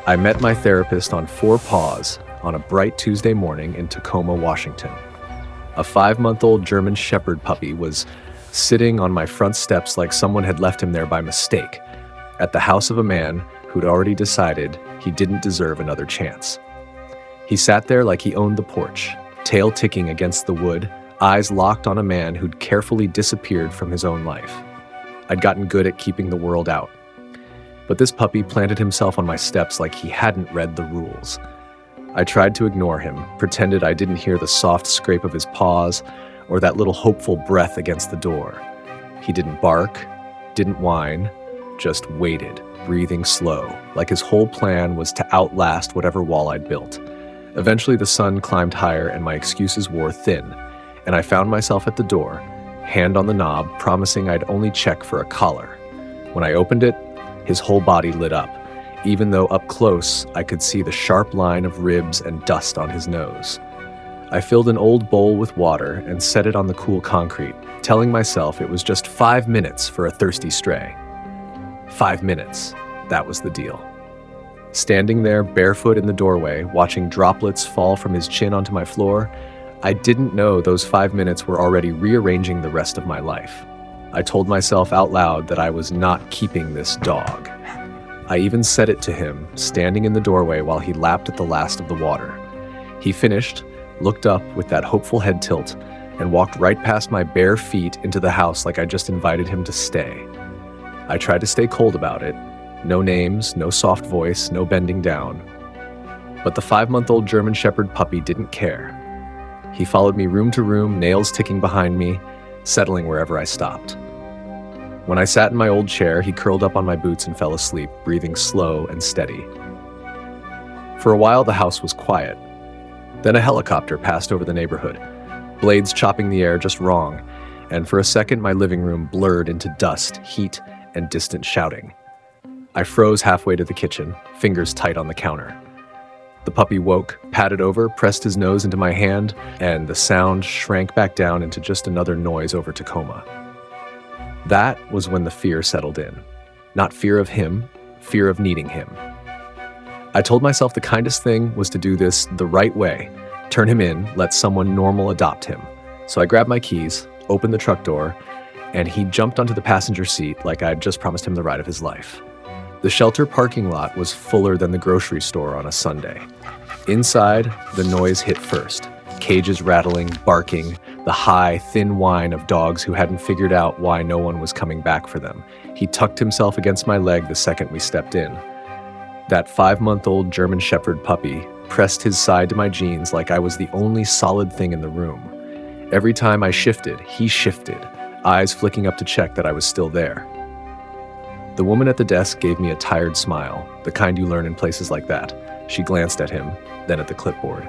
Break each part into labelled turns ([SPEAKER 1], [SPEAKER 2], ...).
[SPEAKER 1] I met my therapist on Paws on a bright Tuesday morning in Tacoma, Washington. A 5-month-old German Shepherd puppy was sitting on my front steps like someone had left him there by mistake, at the house of a man who'd already decided he didn't deserve another chance. He sat there like he owned the porch, tail ticking against the wood, eyes locked on a man who'd carefully disappeared from his own life. I'd gotten good at keeping the world out. But this puppy planted himself on my steps like he hadn't read the rules. I tried to ignore him, pretended I didn't hear the soft scrape of his paws or that little hopeful breath against the door. He didn't bark, didn't whine, just waited, breathing slow, like his whole plan was to outlast whatever wall I'd built. Eventually the sun climbed higher and my excuses wore thin, and I found myself at the door, hand on the knob, promising I'd only check for a collar. When I opened it, his whole body lit up, even though up close I could see the sharp line of ribs and dust on his nose. I filled an old bowl with water and set it on the cool concrete, telling myself it was just 5 minutes for a thirsty stray. 5 minutes, that was the deal. Standing there barefoot in the doorway, watching droplets fall from his chin onto my floor, I didn't know those 5 minutes were already rearranging the rest of my life. I told myself out loud that I was not keeping this dog. I even said it to him, standing in the doorway while he lapped at the last of the water. He finished, looked up with that hopeful head tilt, and walked right past my bare feet into the house like I just invited him to stay. I tried to stay cold about it. No names, no soft voice, no bending down. But the 5-month-old German Shepherd puppy didn't care. He followed me room to room, nails ticking behind me, settling wherever I stopped. When I sat in my old chair, he curled up on my boots and fell asleep, breathing slow and steady. For a while, the house was quiet. Then a helicopter passed over the neighborhood, blades chopping the air just wrong, and for a second, my living room blurred into dust, heat, and distant shouting. I froze halfway to the kitchen, fingers tight on the counter. The puppy woke, patted over, pressed his nose into my hand, and the sound shrank back down into just another noise over Tacoma. That was when the fear settled in. Not fear of him, fear of needing him. I told myself the kindest thing was to do this the right way, turn him in, let someone normal adopt him. So I grabbed my keys, opened the truck door, and he jumped onto the passenger seat like I'd just promised him the ride of his life. The shelter parking lot was fuller than the grocery store on a Sunday. Inside, the noise hit first. Cages rattling, barking, the high, thin whine of dogs who hadn't figured out why no one was coming back for them. He tucked himself against my leg the second we stepped in. That 5-month-old German Shepherd puppy pressed his side to my jeans like I was the only solid thing in the room. Every time I shifted, he shifted, eyes flicking up to check that I was still there. The woman at the desk gave me a tired smile, the kind you learn in places like that. She glanced at him, then at the clipboard.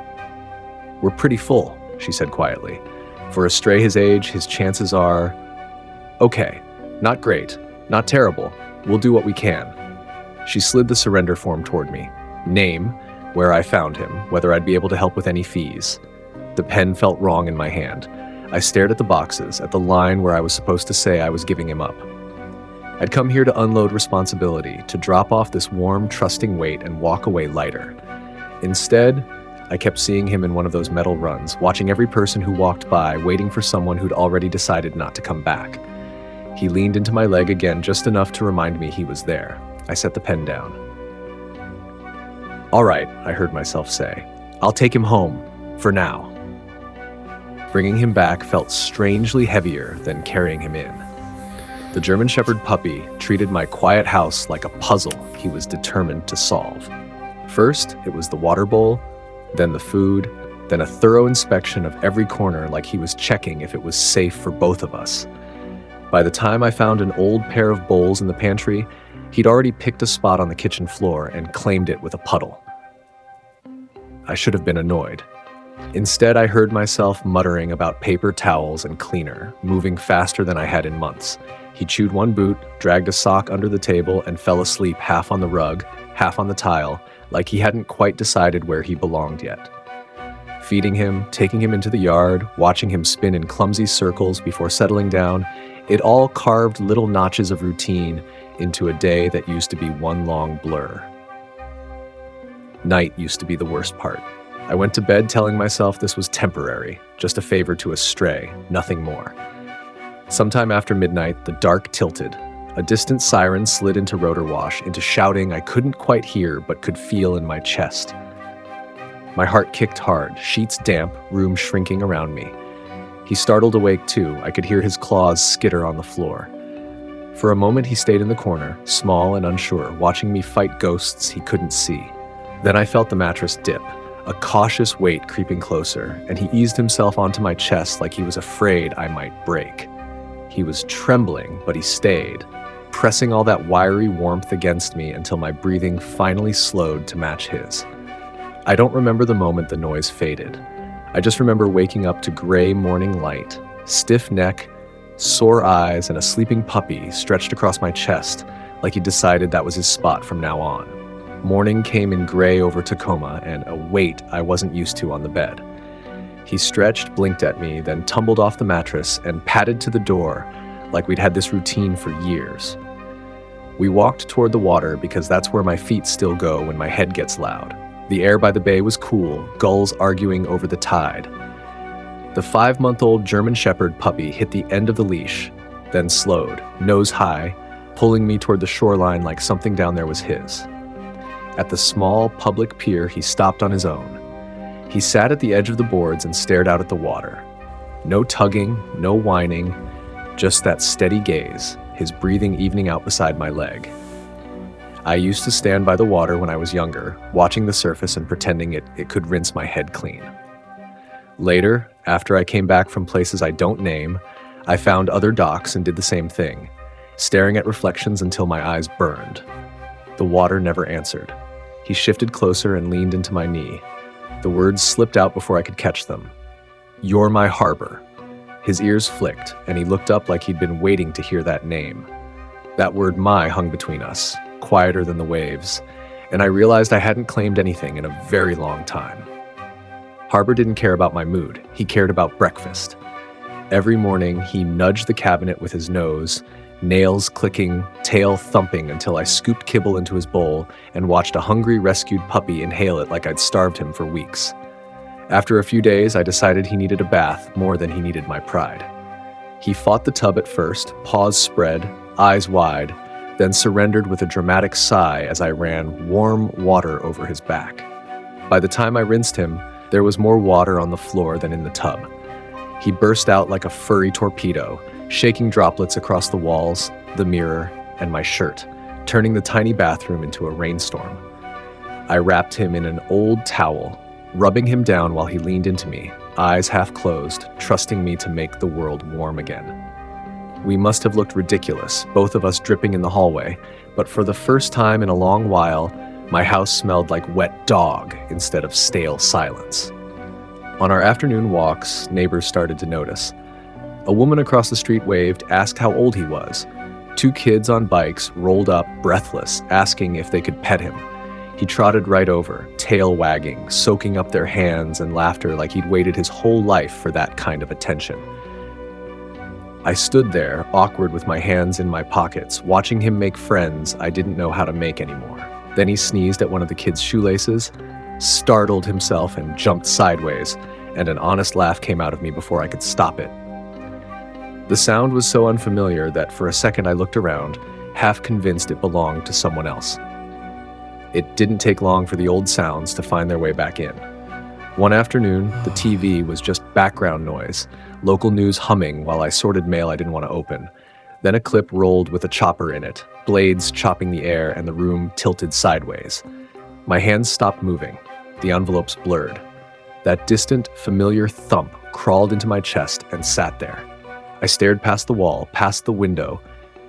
[SPEAKER 1] "We're pretty full," she said quietly. "For a stray his age, his chances are... okay, not great, not terrible. We'll do what we can." She slid the surrender form toward me. Name, where I found him, whether I'd be able to help with any fees. The pen felt wrong in my hand. I stared at the boxes, at the line where I was supposed to say I was giving him up. I'd come here to unload responsibility, to drop off this warm, trusting weight and walk away lighter. Instead, I kept seeing him in one of those metal runs, watching every person who walked by, waiting for someone who'd already decided not to come back. He leaned into my leg again just enough to remind me he was there. I set the pen down. "All right," I heard myself say. "I'll take him home, for now." Bringing him back felt strangely heavier than carrying him in. The German Shepherd puppy treated my quiet house like a puzzle he was determined to solve. First, it was the water bowl, then the food, then a thorough inspection of every corner like he was checking if it was safe for both of us. By the time I found an old pair of bowls in the pantry, he'd already picked a spot on the kitchen floor and claimed it with a puddle. I should have been annoyed. Instead, I heard myself muttering about paper towels and cleaner, moving faster than I had in months. He chewed one boot, dragged a sock under the table, and fell asleep half on the rug, half on the tile, like he hadn't quite decided where he belonged yet. Feeding him, taking him into the yard, watching him spin in clumsy circles before settling down, it all carved little notches of routine into a day that used to be one long blur. Night used to be the worst part. I went to bed telling myself this was temporary, just a favor to a stray, nothing more. Sometime after midnight, the dark tilted. A distant siren slid into rotor wash, into shouting I couldn't quite hear but could feel in my chest. My heart kicked hard, sheets damp, room shrinking around me. He startled awake too. I could hear his claws skitter on the floor. For a moment he stayed in the corner, small and unsure, watching me fight ghosts he couldn't see. Then I felt the mattress dip, a cautious weight creeping closer, and he eased himself onto my chest like he was afraid I might break. He was trembling, but he stayed, pressing all that wiry warmth against me until my breathing finally slowed to match his. I don't remember the moment the noise faded. I just remember waking up to gray morning light, stiff neck, sore eyes, and a sleeping puppy stretched across my chest like he decided that was his spot from now on. Morning came in gray over Tacoma and a weight I wasn't used to on the bed. He stretched, blinked at me, then tumbled off the mattress and padded to the door like we'd had this routine for years. We walked toward the water because that's where my feet still go when my head gets loud. The air by the bay was cool, gulls arguing over the tide. The 5-month-old German Shepherd puppy hit the end of the leash, then slowed, nose high, pulling me toward the shoreline like something down there was his. At the small public pier, he stopped on his own. He sat at the edge of the boards and stared out at the water. No tugging, no whining, just that steady gaze, his breathing evening out beside my leg. I used to stand by the water when I was younger, watching the surface and pretending it could rinse my head clean. Later, after I came back from places I don't name, I found other docks and did the same thing, staring at reflections until my eyes burned. The water never answered. He shifted closer and leaned into my knee. The words slipped out before I could catch them. "You're my harbor." His ears flicked, and he looked up like he'd been waiting to hear that name. That word "my" hung between us, quieter than the waves, and I realized I hadn't claimed anything in a very long time. Harbor didn't care about my mood. He cared about breakfast. Every morning, he nudged the cabinet with his nose, nails clicking, tail thumping until I scooped kibble into his bowl and watched a hungry rescued puppy inhale it like I'd starved him for weeks. After a few days, I decided he needed a bath more than he needed my pride. He fought the tub at first, paws spread, eyes wide, then surrendered with a dramatic sigh as I ran warm water over his back. By the time I rinsed him, there was more water on the floor than in the tub. He burst out like a furry torpedo, shaking droplets across the walls, the mirror, and my shirt, turning the tiny bathroom into a rainstorm. I wrapped him in an old towel, rubbing him down while he leaned into me, eyes half closed, trusting me to make the world warm again. We must have looked ridiculous, both of us dripping in the hallway, but for the first time in a long while, my house smelled like wet dog instead of stale silence. On our afternoon walks, neighbors started to notice. A woman across the street waved, asked how old he was. 2 kids on bikes rolled up, breathless, asking if they could pet him. He trotted right over, tail wagging, soaking up their hands and laughter like he'd waited his whole life for that kind of attention. I stood there, awkward with my hands in my pockets, watching him make friends I didn't know how to make anymore. Then he sneezed at one of the kids' shoelaces, startled himself and jumped sideways, and an honest laugh came out of me before I could stop it. The sound was so unfamiliar that for a second I looked around, half convinced it belonged to someone else. It didn't take long for the old sounds to find their way back in. One afternoon, the TV was just background noise, local news humming while I sorted mail I didn't want to open. Then a clip rolled with a chopper in it, blades chopping the air and the room tilted sideways. My hands stopped moving. The envelopes blurred. That distant, familiar thump crawled into my chest and sat there. I stared past the wall, past the window,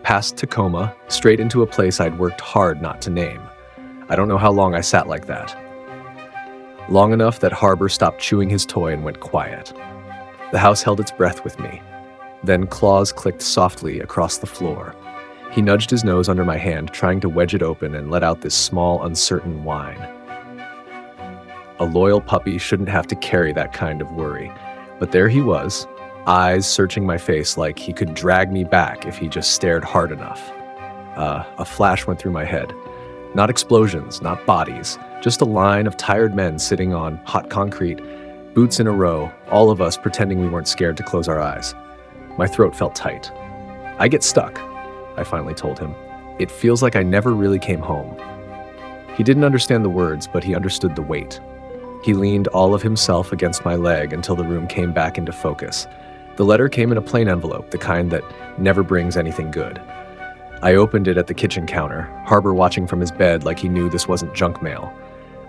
[SPEAKER 1] past Tacoma, straight into a place I'd worked hard not to name. I don't know how long I sat like that. Long enough that Harbor stopped chewing his toy and went quiet. The house held its breath with me. Then claws clicked softly across the floor. He nudged his nose under my hand, trying to wedge it open and let out this small, uncertain whine. A loyal puppy shouldn't have to carry that kind of worry, but there he was, eyes searching my face like he could drag me back if he just stared hard enough. A flash went through my head. Not explosions, not bodies, Just a line of tired men sitting on hot concrete, boots in a row, all of us pretending we weren't scared to close our eyes. My throat felt tight. "I get stuck," I finally told him. "It feels like I never really came home." He didn't understand the words, but he understood the weight. He leaned all of himself against my leg until the room came back into focus. The letter came in a plain envelope, the kind that never brings anything good. I opened it at the kitchen counter, Harbor watching from his bed like he knew this wasn't junk mail.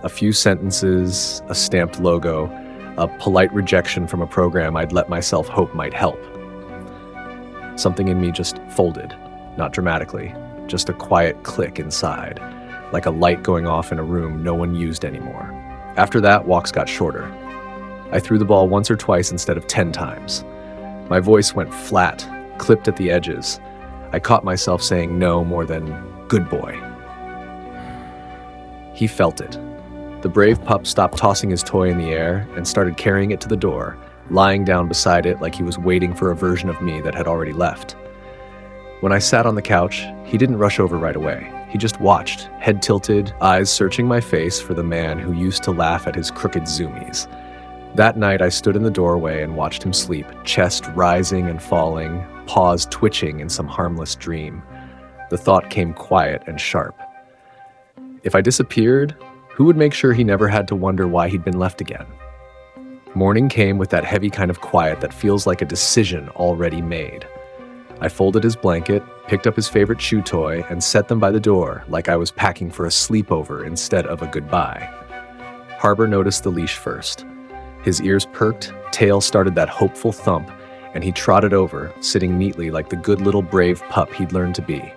[SPEAKER 1] A few sentences, a stamped logo, a polite rejection from a program I'd let myself hope might help. Something in me just folded, not dramatically, just a quiet click inside, like a light going off in a room no one used anymore. After that, walks got shorter. I threw the ball once or twice instead of 10 times. My voice went flat, clipped at the edges. I caught myself saying no more than, "Good boy." He felt it. The brave pup stopped tossing his toy in the air and started carrying it to the door, lying down beside it like he was waiting for a version of me that had already left. When I sat on the couch, he didn't rush over right away. He just watched, head tilted, eyes searching my face for the man who used to laugh at his crooked zoomies. That night, I stood in the doorway and watched him sleep, chest rising and falling, paws twitching in some harmless dream. The thought came quiet and sharp. If I disappeared, who would make sure he never had to wonder why he'd been left again? Morning came with that heavy kind of quiet that feels like a decision already made. I folded his blanket, picked up his favorite chew toy, and set them by the door like I was packing for a sleepover instead of a goodbye. Harbor noticed the leash first. His ears perked, tail started that hopeful thump, and he trotted over, sitting neatly like the good little brave pup he'd learned to be.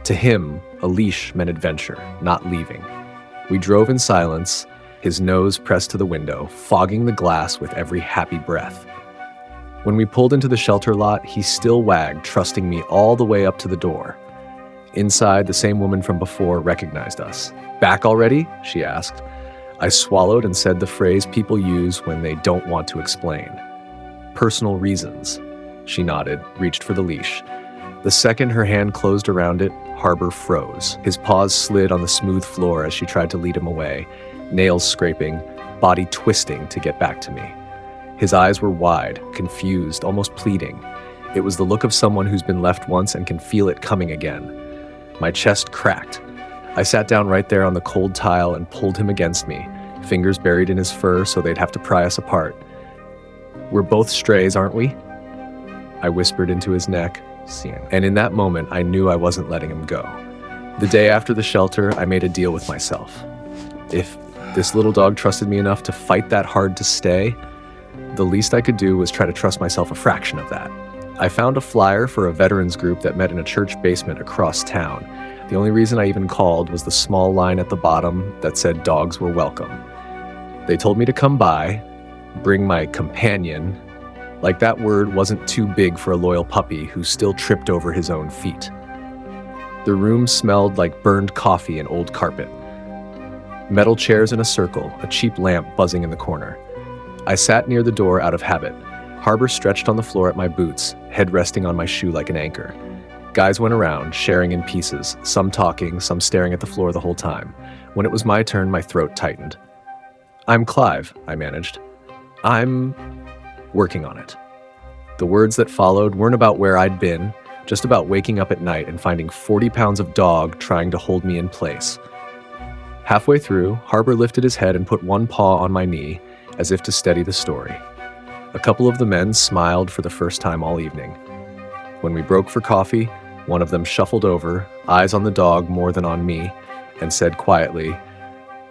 [SPEAKER 1] To him, a leash meant adventure, not leaving. We drove in silence, his nose pressed to the window, fogging the glass with every happy breath. When we pulled into the shelter lot, he still wagged, trusting me all the way up to the door. Inside, the same woman from before recognized us. "Back already?" she asked. I swallowed and said the phrase people use when they don't want to explain. "Personal reasons." She nodded, reached for the leash. The second her hand closed around it, Harbor froze. His paws slid on the smooth floor as she tried to lead him away, nails scraping, body twisting to get back to me. His eyes were wide, confused, almost pleading. It was the look of someone who's been left once and can feel it coming again. My chest cracked. I sat down right there on the cold tile and pulled him against me, fingers buried in his fur so they'd have to pry us apart. "We're both strays, aren't we?" I whispered into his neck, and in that moment, I knew I wasn't letting him go. The day after the shelter, I made a deal with myself. If this little dog trusted me enough to fight that hard to stay, the least I could do was try to trust myself a fraction of that. I found a flyer for a veterans group that met in a church basement across town. The only reason I even called was the small line at the bottom that said dogs were welcome. They told me to come by, bring my companion, like that word wasn't too big for a loyal puppy who still tripped over his own feet. The room smelled like burned coffee and old carpet. Metal chairs in a circle, a cheap lamp buzzing in the corner. I sat near the door out of habit. Harbor stretched on the floor at my boots, head resting on my shoe like an anchor. Guys went around, sharing in pieces, some talking, some staring at the floor the whole time. When it was my turn, my throat tightened. "I'm Clive," I managed. "I'm working on it." The words that followed weren't about where I'd been, just about waking up at night and finding 40 pounds of dog trying to hold me in place. Halfway through, Harbor lifted his head and put one paw on my knee, as if to steady the story. A couple of the men smiled for the first time all evening. When we broke for coffee, one of them shuffled over, eyes on the dog more than on me, and said quietly,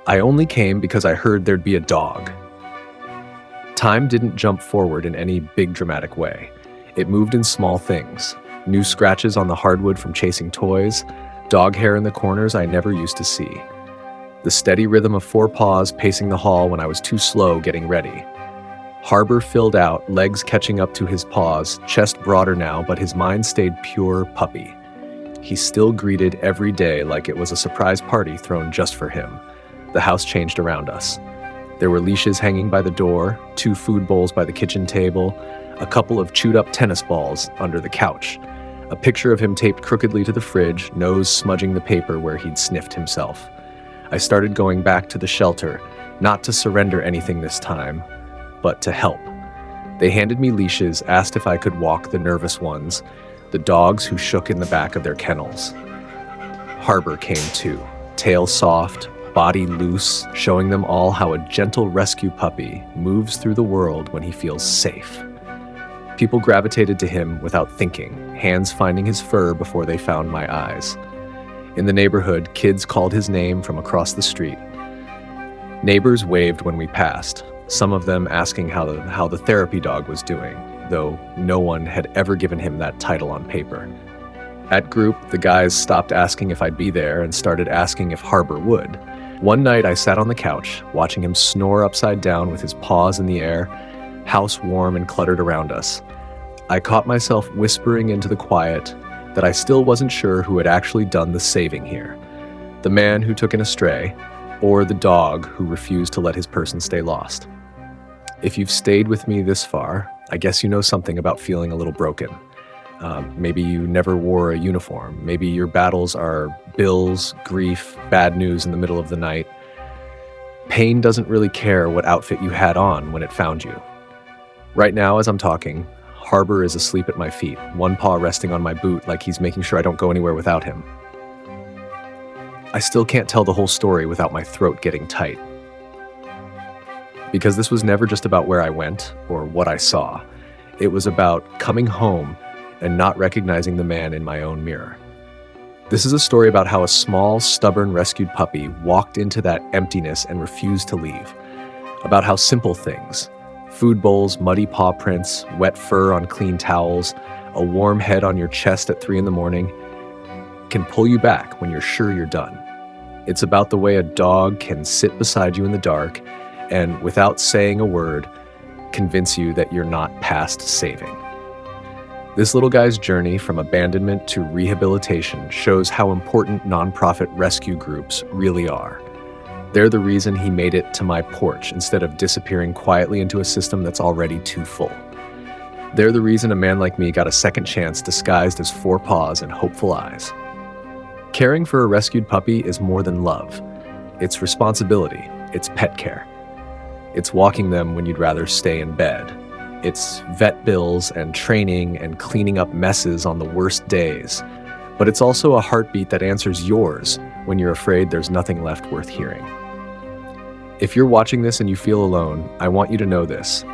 [SPEAKER 1] "I only came because I heard there'd be a dog." Time didn't jump forward in any big dramatic way. It moved in small things. New scratches on the hardwood from chasing toys, dog hair in the corners I never used to see. The steady rhythm of 4 paws pacing the hall when I was too slow getting ready. Harbor filled out, legs catching up to his paws, chest broader now, but his mind stayed pure puppy. He still greeted every day like it was a surprise party thrown just for him. The house changed around us. There were leashes hanging by the door, 2 food bowls by the kitchen table, a couple of chewed-up tennis balls under the couch, a picture of him taped crookedly to the fridge, nose smudging the paper where he'd sniffed himself. I started going back to the shelter, not to surrender anything this time, but to help. They handed me leashes, asked if I could walk the nervous ones, the dogs who shook in the back of their kennels. Harbor came too, tail soft, body loose, showing them all how a gentle rescue puppy moves through the world when he feels safe. People gravitated to him without thinking, hands finding his fur before they found my eyes. In the neighborhood, kids called his name from across the street. Neighbors waved when we passed, some of them asking how the therapy dog was doing, though no one had ever given him that title on paper. At group, the guys stopped asking if I'd be there and started asking if Harbor would. One night I sat on the couch, watching him snore upside down with his paws in the air, house warm and cluttered around us. I caught myself whispering into the quiet that I still wasn't sure who had actually done the saving here. The man who took in a stray, or the dog who refused to let his person stay lost. If you've stayed with me this far, I guess you know something about feeling a little broken. Maybe you never wore a uniform. Maybe your battles are bills, grief, bad news in the middle of the night. Pain doesn't really care what outfit you had on when it found you. Right now, as I'm talking, Harbor is asleep at my feet, one paw resting on my boot like he's making sure I don't go anywhere without him. I still can't tell the whole story without my throat getting tight. Because this was never just about where I went or what I saw. It was about coming home and not recognizing the man in my own mirror. This is a story about how a small, stubborn rescued puppy walked into that emptiness and refused to leave. About how simple things, food bowls, muddy paw prints, wet fur on clean towels, a warm head on your chest at 3 a.m, can pull you back when you're sure you're done. It's about the way a dog can sit beside you in the dark and, without saying a word, convince you that you're not past saving. This little guy's journey from abandonment to rehabilitation shows how important nonprofit rescue groups really are. They're the reason he made it to my porch instead of disappearing quietly into a system that's already too full. They're the reason a man like me got a second chance disguised as 4 paws and hopeful eyes. Caring for a rescued puppy is more than love. It's responsibility. It's pet care. It's walking them when you'd rather stay in bed. It's vet bills and training and cleaning up messes on the worst days. But it's also a heartbeat that answers yours when you're afraid there's nothing left worth hearing. If you're watching this and you feel alone, I want you to know this.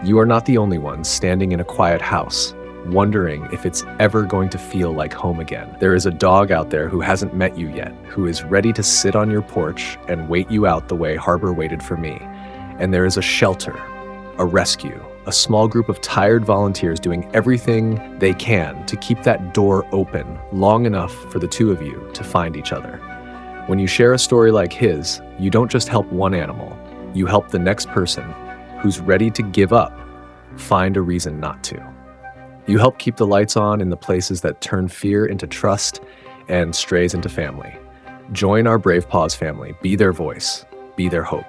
[SPEAKER 1] You are not the only one standing in a quiet house, wondering if it's ever going to feel like home again. There is a dog out there who hasn't met you yet, who is ready to sit on your porch and wait you out the way Harbor waited for me. And there is a shelter, a rescue, a small group of tired volunteers doing everything they can to keep that door open long enough for the two of you to find each other. When you share a story like his, you don't just help one animal, you help the next person who's ready to give up find a reason not to. You help keep the lights on in the places that turn fear into trust and strays into family. Join our Brave Paws family. Be their voice. Be their hope.